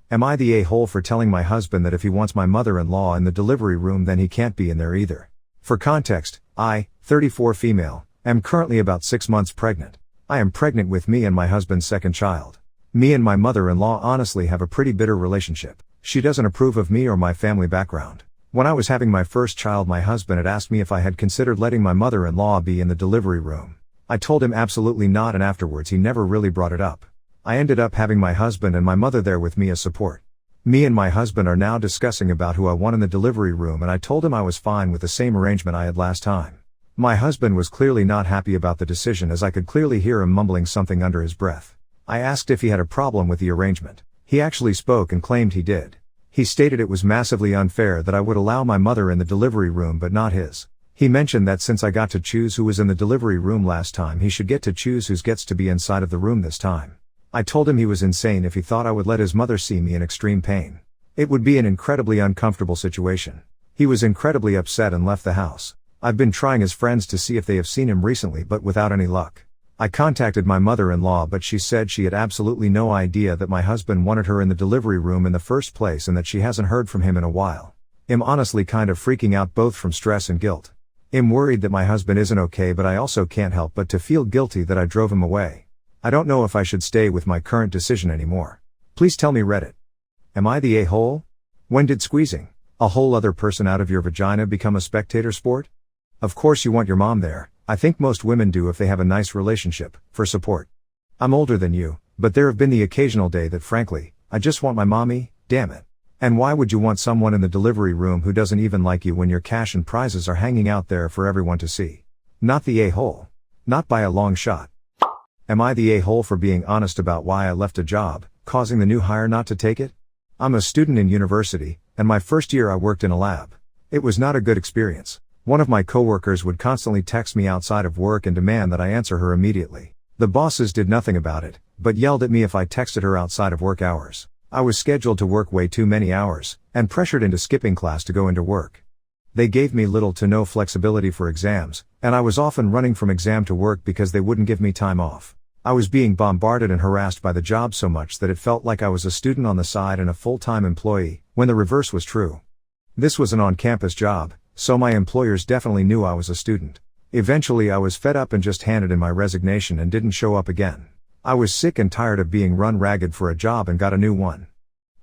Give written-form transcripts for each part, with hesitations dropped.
Am I the a-hole for telling my husband that if he wants my mother-in-law in the delivery room then he can't be in there either? For context, I, 34 female, am currently about 6 months pregnant. I am pregnant with me and my husband's second child. Me and my mother-in-law honestly have a pretty bitter relationship. She doesn't approve of me or my family background. When I was having my first child, my husband had asked me if I had considered letting my mother-in-law be in the delivery room. I told him absolutely not, and afterwards he never really brought it up. I ended up having my husband and my mother there with me as support. Me and my husband are now discussing about who I want in the delivery room, and I told him I was fine with the same arrangement I had last time. My husband was clearly not happy about the decision, as I could clearly hear him mumbling something under his breath. I asked if he had a problem with the arrangement. He actually spoke and claimed he did. He stated it was massively unfair that I would allow my mother in the delivery room but not his. He mentioned that since I got to choose who was in the delivery room last time, he should get to choose who gets to be inside of the room this time. I told him he was insane if he thought I would let his mother see me in extreme pain. It would be an incredibly uncomfortable situation. He was incredibly upset and left the house. I've been trying his friends to see if they have seen him recently, but without any luck. I contacted my mother-in-law, but she said she had absolutely no idea that my husband wanted her in the delivery room in the first place and that she hasn't heard from him in a while. I'm honestly kind of freaking out, both from stress and guilt. I'm worried that my husband isn't okay, but I also can't help but to feel guilty that I drove him away. I don't know if I should stay with my current decision anymore. Please tell me, Reddit. Am I the a-hole? When did squeezing a whole other person out of your vagina become a spectator sport? Of course you want your mom there. I think most women do if they have a nice relationship, for support. I'm older than you, but there have been the occasional day that frankly, I just want my mommy, damn it. And why would you want someone in the delivery room who doesn't even like you when your cash and prizes are hanging out there for everyone to see? Not the a-hole. Not by a long shot. Am I the a-hole for being honest about why I left a job, causing the new hire not to take it? I'm a student in university, and my first year I worked in a lab. It was not a good experience. One of my coworkers would constantly text me outside of work and demand that I answer her immediately. The bosses did nothing about it, but yelled at me if I texted her outside of work hours. I was scheduled to work way too many hours, and pressured into skipping class to go into work. They gave me little to no flexibility for exams, and I was often running from exam to work because they wouldn't give me time off. I was being bombarded and harassed by the job so much that it felt like I was a student on the side and a full-time employee, when the reverse was true. This was an on-campus job, so my employers definitely knew I was a student. Eventually I was fed up and just handed in my resignation and didn't show up again. I was sick and tired of being run ragged for a job and got a new one.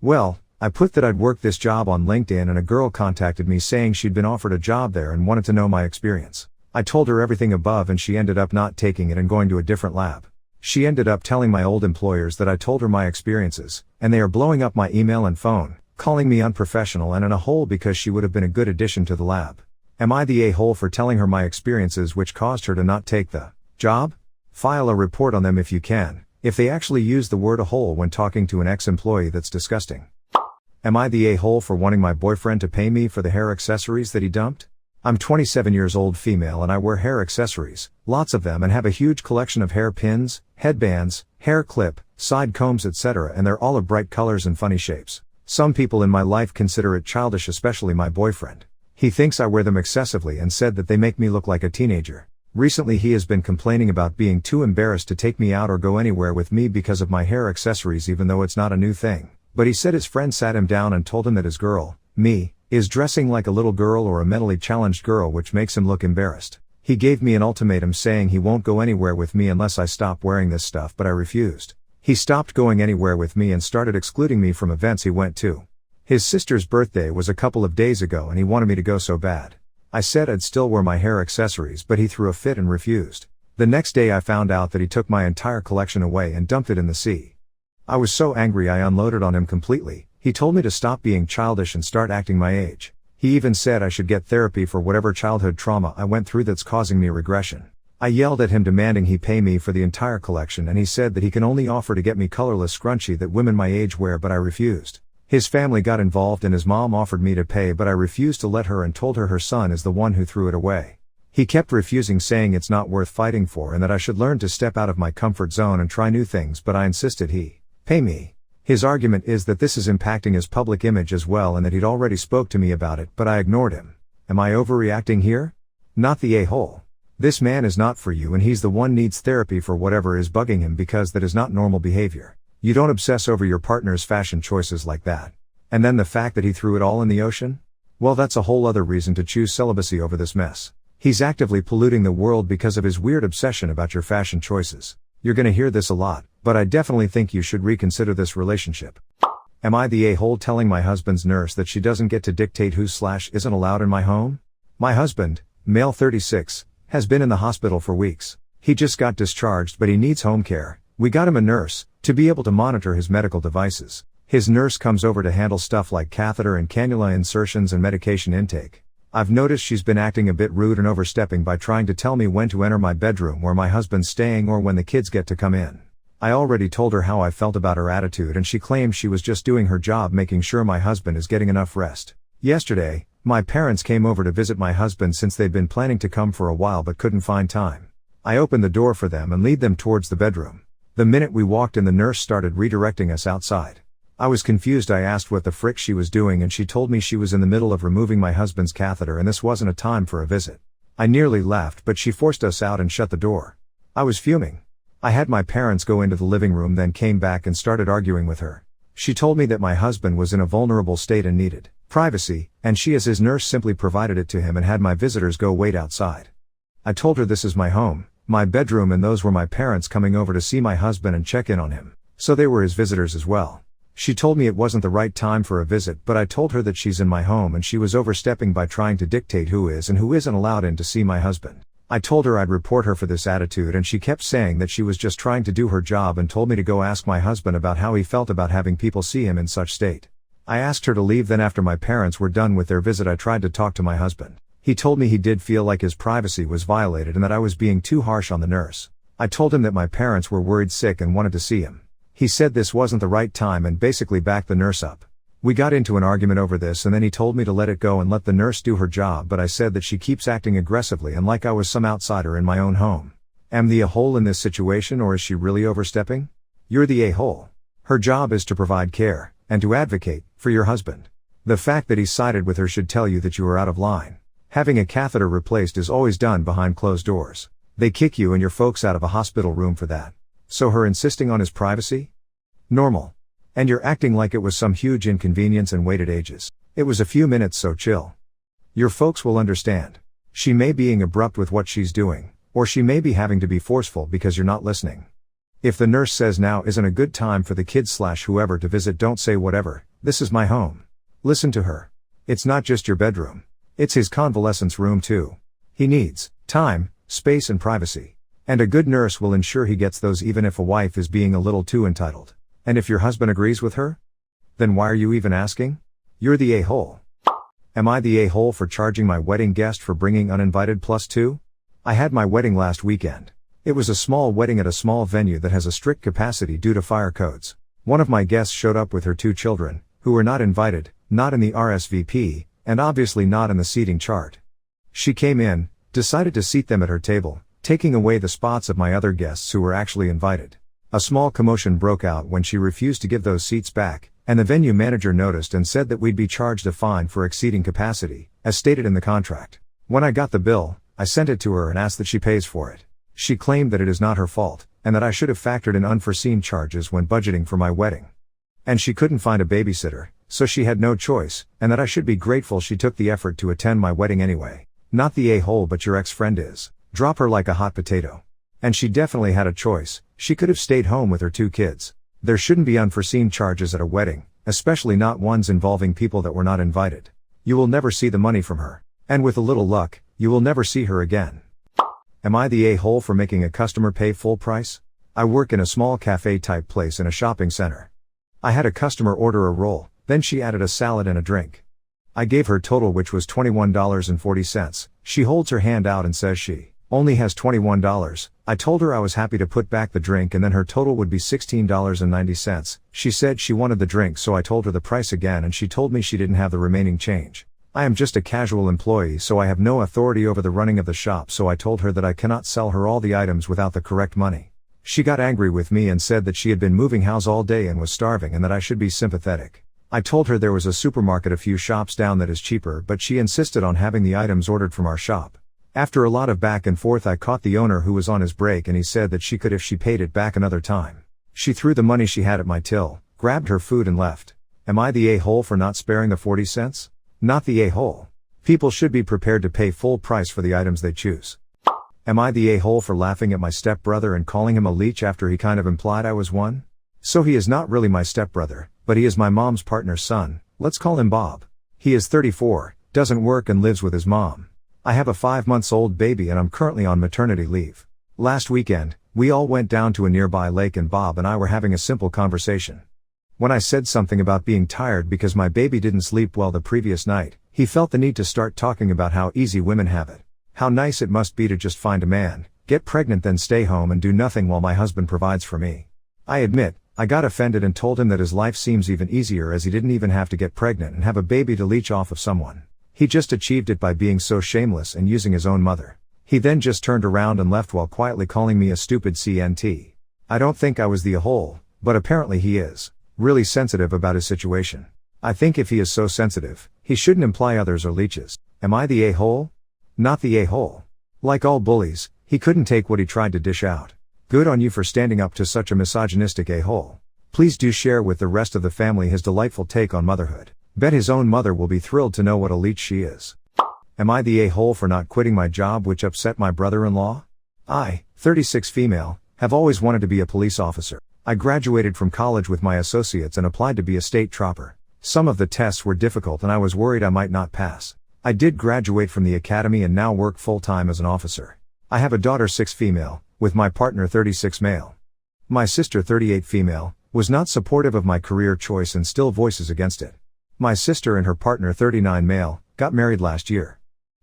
Well, I put that I'd worked this job on LinkedIn, and a girl contacted me saying she'd been offered a job there and wanted to know my experience. I told her everything above, and she ended up not taking it and going to a different lab. She ended up telling my old employers that I told her my experiences, and they are blowing up my email and phone, calling me unprofessional and in a hole because she would have been a good addition to the lab. Am I the a-hole for telling her my experiences which caused her to not take the job? File a report on them if you can. If they actually use the word a-hole when talking to an ex-employee, that's disgusting. Am I the a-hole for wanting my boyfriend to pay me for the hair accessories that he dumped? I'm 27 years old, female, and I wear hair accessories, lots of them, and have a huge collection of hair pins, headbands, hair clip, side combs, etc., and they're all of bright colors and funny shapes. Some people in my life consider it childish, especially my boyfriend. He thinks I wear them excessively and said that they make me look like a teenager. Recently he has been complaining about being too embarrassed to take me out or go anywhere with me because of my hair accessories, even though it's not a new thing. But he said his friend sat him down and told him that his girl, me, is dressing like a little girl or a mentally challenged girl, which makes him look embarrassed. He gave me an ultimatum saying he won't go anywhere with me unless I stop wearing this stuff, but I refused. He stopped going anywhere with me and started excluding me from events he went to. His sister's birthday was a couple of days ago and he wanted me to go so bad. I said I'd still wear my hair accessories, but he threw a fit and refused. The next day I found out that he took my entire collection away and dumped it in the sea. I was so angry I unloaded on him completely. He told me to stop being childish and start acting my age. He even said I should get therapy for whatever childhood trauma I went through that's causing me regression. I yelled at him demanding he pay me for the entire collection, and he said that he can only offer to get me colorless scrunchie that women my age wear, but I refused. His family got involved and his mom offered me to pay, but I refused to let her and told her son is the one who threw it away. He kept refusing, saying it's not worth fighting for and that I should learn to step out of my comfort zone and try new things, but I insisted he pay me. His argument is that this is impacting his public image as well and that he'd already spoke to me about it, but I ignored him. Am I overreacting here? Not the a-hole. This man is not for you and he's the one needs therapy for whatever is bugging him, because that is not normal behavior. You don't obsess over your partner's fashion choices like that. And then the fact that he threw it all in the ocean? Well, that's a whole other reason to choose celibacy over this mess. He's actively polluting the world because of his weird obsession about your fashion choices. You're gonna hear this a lot, but I definitely think you should reconsider this relationship. Am I the a-hole telling my husband's nurse that she doesn't get to dictate who/isn't allowed in my home? My husband, male 36, has been in the hospital for weeks. He just got discharged, but he needs home care. We got him a nurse, to be able to monitor his medical devices. His nurse comes over to handle stuff like catheter and cannula insertions and medication intake. I've noticed she's been acting a bit rude and overstepping by trying to tell me when to enter my bedroom where my husband's staying or when the kids get to come in. I already told her how I felt about her attitude, and she claims she was just doing her job making sure my husband is getting enough rest. Yesterday, my parents came over to visit my husband since they'd been planning to come for a while but couldn't find time. I opened the door for them and lead them towards the bedroom. The minute we walked in, the nurse started redirecting us outside. I was confused. I asked what the frick she was doing, and she told me she was in the middle of removing my husband's catheter and this wasn't a time for a visit. I nearly laughed, but she forced us out and shut the door. I was fuming. I had my parents go into the living room, then came back and started arguing with her. She told me that my husband was in a vulnerable state and needed privacy, and she as his nurse simply provided it to him and had my visitors go wait outside. I told her this is my home, my bedroom, and those were my parents coming over to see my husband and check in on him, so they were his visitors as well. She told me it wasn't the right time for a visit, but I told her that she's in my home and she was overstepping by trying to dictate who is and who isn't allowed in to see my husband. I told her I'd report her for this attitude, and she kept saying that she was just trying to do her job and told me to go ask my husband about how he felt about having people see him in such state. I asked her to leave. Then after my parents were done with their visit, I tried to talk to my husband. He told me he did feel like his privacy was violated and that I was being too harsh on the nurse. I told him that my parents were worried sick and wanted to see him. He said this wasn't the right time and basically backed the nurse up. We got into an argument over this, and then he told me to let it go and let the nurse do her job, but I said that she keeps acting aggressively and like I was some outsider in my own home. Am the a-hole in this situation, or is she really overstepping? You're the a-hole. Her job is to provide care and to advocate for your husband. The fact that he sided with her should tell you that you are out of line. Having a catheter replaced is always done behind closed doors. They kick you and your folks out of a hospital room for that. So her insisting on his privacy? Normal. And you're acting like it was some huge inconvenience and waited ages. It was a few minutes, so chill. Your folks will understand. She may be being abrupt with what she's doing, or she may be having to be forceful because you're not listening. If the nurse says now isn't a good time for the kids/whoever to visit, don't say whatever, this is my home. Listen to her. It's not just your bedroom. It's his convalescence room too. He needs time, space, and privacy. And a good nurse will ensure he gets those, even if a wife is being a little too entitled. And if your husband agrees with her? Then why are you even asking? You're the a-hole. Am I the a-hole for charging my wedding guest for bringing uninvited +2? I had my wedding last weekend. It was a small wedding at a small venue that has a strict capacity due to fire codes. One of my guests showed up with her 2 children, who were not invited, not in the RSVP, and obviously not in the seating chart. She came in, decided to seat them at her table, taking away the spots of my other guests who were actually invited. A small commotion broke out when she refused to give those seats back, and the venue manager noticed and said that we'd be charged a fine for exceeding capacity, as stated in the contract. When I got the bill, I sent it to her and asked that she pays for it. She claimed that it is not her fault, and that I should have factored in unforeseen charges when budgeting for my wedding. And she couldn't find a babysitter, so she had no choice, and that I should be grateful she took the effort to attend my wedding anyway. Not the a-hole, but your ex-friend is. Drop her like a hot potato. And she definitely had a choice. She could have stayed home with her 2 kids. There shouldn't be unforeseen charges at a wedding, especially not ones involving people that were not invited. You will never see the money from her. And with a little luck, you will never see her again. Am I the a-hole for making a customer pay full price? I work in a small cafe type place in a shopping center. I had a customer order a roll, then she added a salad and a drink. I gave her total, which was $21.40. She holds her hand out and says she only has $21. I told her I was happy to put back the drink and then her total would be $16.90. She said she wanted the drink, so I told her the price again and she told me she didn't have the remaining change. I am just a casual employee, so I have no authority over the running of the shop, so I told her that I cannot sell her all the items without the correct money. She got angry with me and said that she had been moving house all day and was starving and that I should be sympathetic. I told her there was a supermarket a few shops down that is cheaper, but she insisted on having the items ordered from our shop. After a lot of back and forth, I caught the owner who was on his break and he said that she could if she paid it back another time. She threw the money she had at my till, grabbed her food and left. Am I the a-hole for not sparing the 40 cents? Not the a-hole. People should be prepared to pay full price for the items they choose. Am I the a-hole for laughing at my stepbrother and calling him a leech after he kind of implied I was one? So he is not really my stepbrother, but he is my mom's partner's son. Let's call him Bob. He is 34, doesn't work and lives with his mom. I have a 5-month-old baby and I'm currently on maternity leave. Last weekend, we all went down to a nearby lake and Bob and I were having a simple conversation. When I said something about being tired because my baby didn't sleep well the previous night, he felt the need to start talking about how easy women have it. How nice it must be to just find a man, get pregnant then stay home and do nothing while my husband provides for me. I admit, I got offended and told him that his life seems even easier as he didn't even have to get pregnant and have a baby to leech off of someone. He just achieved it by being so shameless and using his own mother. He then just turned around and left while quietly calling me a stupid CNT. I don't think I was the a-hole, but apparently he is. Really sensitive about his situation. I think if he is so sensitive, he shouldn't imply others are leeches. Am I the a-hole? Not the a-hole. Like all bullies, he couldn't take what he tried to dish out. Good on you for standing up to such a misogynistic a-hole. Please do share with the rest of the family his delightful take on motherhood. Bet his own mother will be thrilled to know what a leech she is. Am I the a-hole for not quitting my job which upset my brother-in-law? I, 36 female, have always wanted to be a police officer. I graduated from college with my associates and applied to be a state trooper. Some of the tests were difficult and I was worried I might not pass. I did graduate from the academy and now work full-time as an officer. I have a daughter 6 female, with my partner 36 male. My sister 38 female, was not supportive of my career choice and still voices against it. My sister and her partner 39 male, got married last year.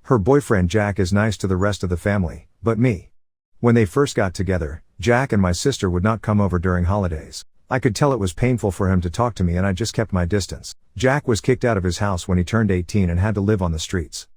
Her boyfriend Jack is nice to the rest of the family, but me. When they first got together, Jack and my sister would not come over during holidays. I could tell it was painful for him to talk to me and I just kept my distance. Jack was kicked out of his house when he turned 18 and had to live on the streets.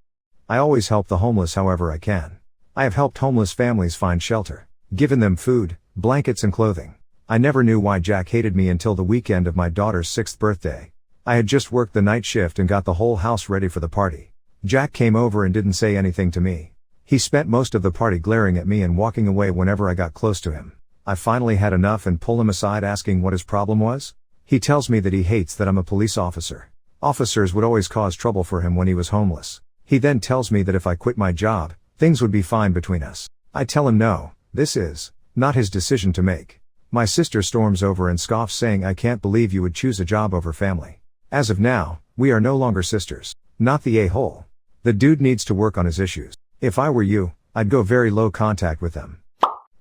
I always help the homeless however I can. I have helped homeless families find shelter, given them food, blankets and clothing. I never knew why Jack hated me until the weekend of my daughter's 6th birthday. I had just worked the night shift and got the whole house ready for the party. Jack came over and didn't say anything to me. He spent most of the party glaring at me and walking away whenever I got close to him. I finally had enough and pulled him aside asking what his problem was. He tells me that he hates that I'm a police officer. Officers would always cause trouble for him when he was homeless. He then tells me that if I quit my job, things would be fine between us. I tell him no, this is not his decision to make. My sister storms over and scoffs saying I can't believe you would choose a job over family. As of now, we are no longer sisters. Not the a-hole. The dude needs to work on his issues. If I were you, I'd go very low contact with them.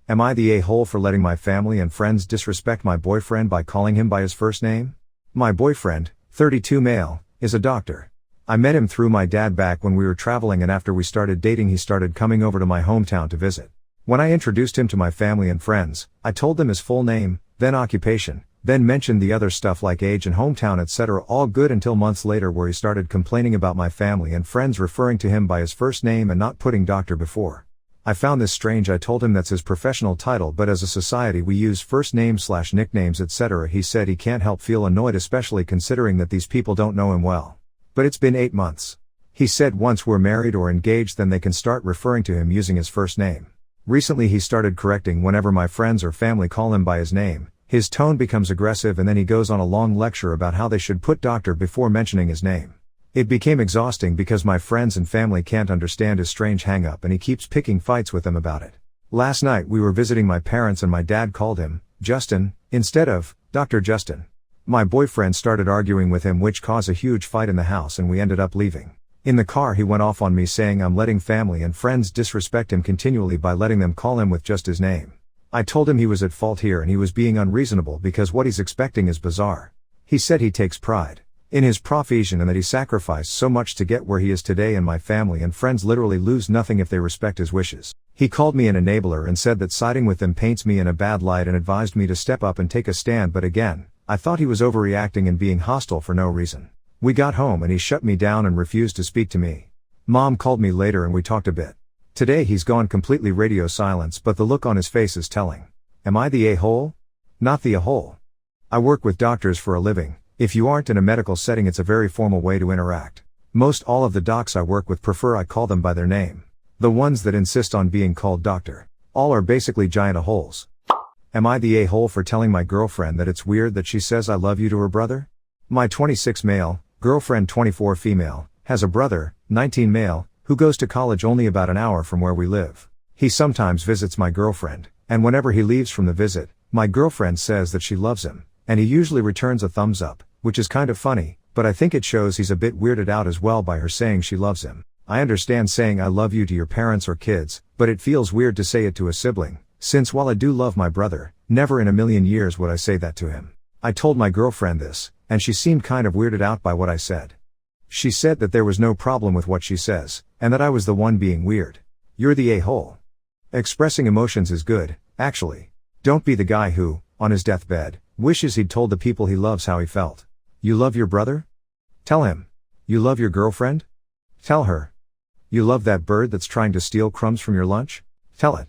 Am I the a-hole for letting my family and friends disrespect my boyfriend by calling him by his first name? My boyfriend, 32 male, is a doctor. I met him through my dad back when we were traveling and after we started dating he started coming over to my hometown to visit. When I introduced him to my family and friends, I told them his full name, then occupation, then mentioned the other stuff like age and hometown etc. all good until months later where he started complaining about my family and friends referring to him by his first name and not putting doctor before. I found this strange. I told him that's his professional title but as a society we use first names / nicknames etc. He said he can't help feel annoyed especially considering that these people don't know him well. But it's been 8 months. He said once we're married or engaged then they can start referring to him using his first name. Recently he started correcting whenever my friends or family call him by his name. His tone becomes aggressive and then he goes on a long lecture about how they should put doctor before mentioning his name. It became exhausting because my friends and family can't understand his strange hang-up and he keeps picking fights with them about it. Last night we were visiting my parents and my dad called him Justin instead of Dr. Justin. My boyfriend started arguing with him which caused a huge fight in the house and we ended up leaving. In the car he went off on me saying I'm letting family and friends disrespect him continually by letting them call him with just his name. I told him he was at fault here and he was being unreasonable because what he's expecting is bizarre. He said he takes pride in his profession and that he sacrificed so much to get where he is today and my family and friends literally lose nothing if they respect his wishes. He called me an enabler and said that siding with them paints me in a bad light and advised me to step up and take a stand but again, I thought he was overreacting and being hostile for no reason. We got home and he shut me down and refused to speak to me. Mom called me later and we talked a bit. Today he's gone completely radio silence but the look on his face is telling. Am I the a-hole? Not the a-hole. I work with doctors for a living. If you aren't in a medical setting it's a very formal way to interact. Most all of the docs I work with prefer I call them by their name. The ones that insist on being called doctor. All are basically giant a-holes. Am I the a-hole for telling my girlfriend that it's weird that she says I love you to her brother? My 26 male, girlfriend 24 female, has a brother, 19 male, who goes to college only about an hour from where we live. He sometimes visits my girlfriend, and whenever he leaves from the visit, my girlfriend says that she loves him, and he usually returns a thumbs up, which is kind of funny, but I think it shows he's a bit weirded out as well by her saying she loves him. I understand saying I love you to your parents or kids, but it feels weird to say it to a sibling, since while I do love my brother, never in a million years would I say that to him. I told my girlfriend this, and she seemed kind of weirded out by what I said. She said that there was no problem with what she says, and that I was the one being weird. You're the a-hole. Expressing emotions is good, actually. Don't be the guy who, on his deathbed, wishes he'd told the people he loves how he felt. You love your brother? Tell him. You love your girlfriend? Tell her. You love that bird that's trying to steal crumbs from your lunch? Tell it.